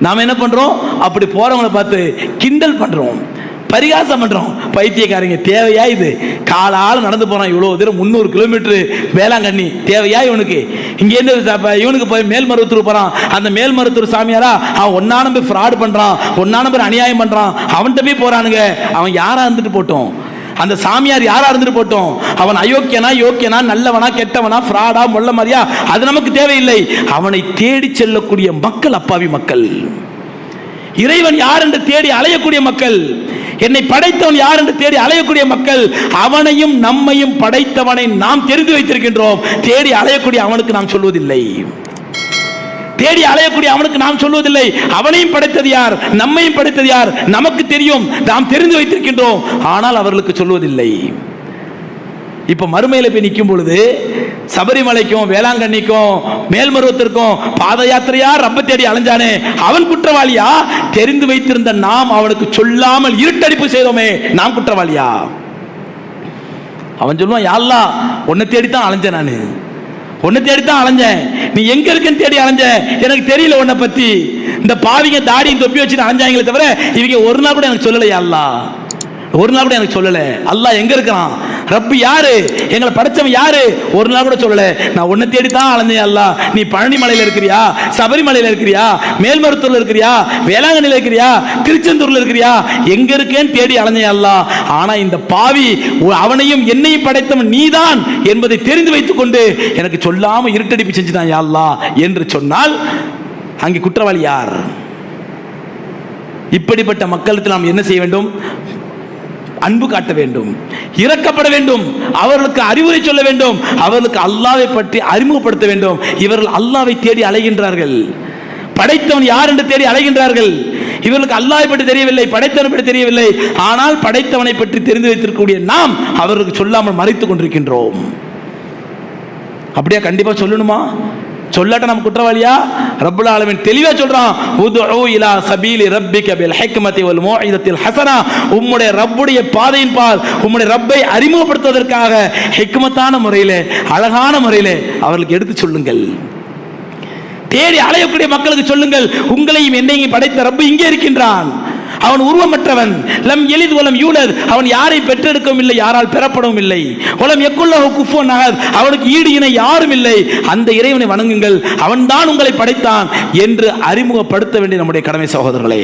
நாம் என்ன பண்றோம்? அப்படி போறவங்களை பார்த்து கிண்டல் பண்றோம், பரிகாசம் பண்றோம். பைத்தியக்காரங்க, தேவையா இது? காலால் நடந்து போறான் இவ்வளவு தூரம், 300 கிலோமீட்டர் வேளாங்கண்ணி, தேவையா இவனுக்கு? இங்கேருந்து இவனுக்கு போய் மேல்மருவத்தூர் போறான். அந்த மேல்மருவத்தூர் சாமியாரா அவன் ஒன்னா நம்பர் ஃப்ராட் பண்றான், ஒன்னா நம்பர் அநியாயம் பண்றான், அவன்கிட்ட போய் போறானுங்க. அவன் யாரா இருந்துட்டு போட்டோம், அந்த சாமியார் யாரா இருந்துட்டு போட்டோம், அவன் அயோக்கியனா யோக்கியனா நல்லவனா கெட்டவனா ஃப்ராடா மொல்ல மாதிரியா, அது நமக்கு தேவையில்லை. அவனை தேடி செல்லக்கூடிய மக்கள் அப்பாவி மக்கள், இறைவன் யார் என்று தேடி அலையக்கூடிய மக்கள், என்னை படைத்தவன் யார் என்று தேடி அலையக்கூடிய மக்கள், அவனையும் நம்மையும் படைத்தவனை நாம் தெரிந்து வைத்திருக்கின்றோம். தேடி அலையக்கூடிய அவனுக்கு நாம் சொல்வதில்லை, தேடி அலையக்கூடிய அவனுக்கு நாம் சொல்வதில்லை. அவனையும் படைத்தது யார், நம்மையும் படைத்தது யார் நமக்கு தெரியும், நாம் தெரிந்து வைத்திருக்கின்றோம், ஆனால் அவர்களுக்கு சொல்வதில்லை. இப்ப மறுமையில போய் நிற்கும் பொழுது சபரிமலைக்கும் வேளாங்கண்ணிக்கும் மேல்மருவத்திற்கும் பாத யாத்திரையா ரப்ப தேடி அலைஞ்சானே, அவன் குற்றவாளியா? தெரிந்து வைத்திருந்த நாம் அவனுக்கு சொல்லாமல் இருட்டடிப்பு செய்தோமே, நாம் குற்றவாளியா? அவன் சொல்லுவான், யா அல்லாஹ் உன்னை தேடித்தான் அலைஞ்சேன், நானு உன்னை தேடித்தான் அலைஞ்சேன், நீ எங்க இருக்குன்னு தேடி அலைஞ்ச, எனக்கு தெரியல உன்னை பத்தி. இந்த பாவிங்க தாடியும் தொப்பி வச்சுட்டு அலைஞ்சாங்களே தவிர இவங்க ஒரு நாள் கூட எனக்கு சொல்லலையா அல்லாஹ், ஒரு நாள் கூட எனக்கு சொல்லல. அல்லாஹ் எங்க இருக்கிறான், ரப்பு யாரு, எங்களை படைச்சவன் யாரு, ஒரு நாள் கூட சொல்லல. நான் உன்னை தேடித்தான் அலைஞ்சேன் அல்லாஹ். நீ பழனி மலையில இருக்கிறியா, சபரிமலையில இருக்கிறியா, மேல்மருவத்தூர்ல இருக்கிறியா, வேளாங்கண்ணில இருக்கிறியா, திருச்செந்தூர்ல இருக்கிறியா, எங்க இருக்கேன்னு தேடி அலைஞ்சேன் அல்லாஹ். ஆனா இந்த பாவி அவனையும் என்னையும் படைத்தவன் நீதான் என்பதை தெரிந்து வைத்துக் கொண்டு எனக்கு சொல்லாம இருட்டடிப்பு செஞ்சுதான் யா அல்லாஹ் என்று சொன்னால் அங்கே குற்றவாளி யார்? இப்படிப்பட்ட மக்களுக்கு நாம் என்ன செய்ய வேண்டும்? அன்பு காட்ட வேண்டும், இரக்கப்பட வேண்டும், அவர்களுக்கு அறிவுரை சொல்ல வேண்டும், அவர்களுக்கு அல்லாஹ்வை பற்றி அறிமுகப்படுத்த வேண்டும். இவர்கள் அல்லாஹ்வை தேடி அலைகின்றார்கள், படைத்தவன் யார் என்று தேடி அலைகின்றார்கள். இவர்களுக்கு அல்லாஹ்வை பற்றி தெரியவில்லை, படைத்தவனை பற்றி தெரியவில்லை. ஆனால் படைத்தவனை பற்றி தெரிந்து வைத்திருக்கக்கூடிய நாம் அவர்களுக்கு சொல்லாமல் மறைத்துக் கொண்டிருக்கின்றோம். அப்படியே கண்டிப்பா சொல்லணுமா? சொல்லாட்ட நம்ம குற்றவாளியா? ரப்புல் ஆலமீன் தெளிவா சொல்றான், உதுஉ இலா சபீலி ரப்பிக பில் ஹிக்மதி வல் மௌஇதத்தில் ஹஸனா. உம்முடைய ரப்புடைய பாதையின் பால் உம்முடைய ரப்பை அறிமுகப்படுத்துவதற்காக ஹிக்மத்தான முறையிலே, அழகான முறையிலே அவர்களுக்கு எடுத்து சொல்லுங்கள். தேடி அலையக்கூடிய மக்களுக்கு சொல்லுங்கள், உங்களையும் என்னையும் படைத்த ரப்பு இங்கே இருக்கின்றான், அவன் உருவமற்றவன், லம் யலித் வலம் யூலத், அவன் யாரை பெற்றெடுக்கவும் இல்லை, யாரால் பெறப்படவும் இல்லை, வலம் யக்குல்லஹு குஃபுவன் அஹத், அவனுக்கு ஈடு இணை யாரும் இல்லை, அந்த இறைவனை வணங்குங்கள், அவன்தான் உங்களை படைத்தான் என்று அறிமுகப்படுத்த வேண்டிய நம்முடைய கடமை சகோதரர்களே.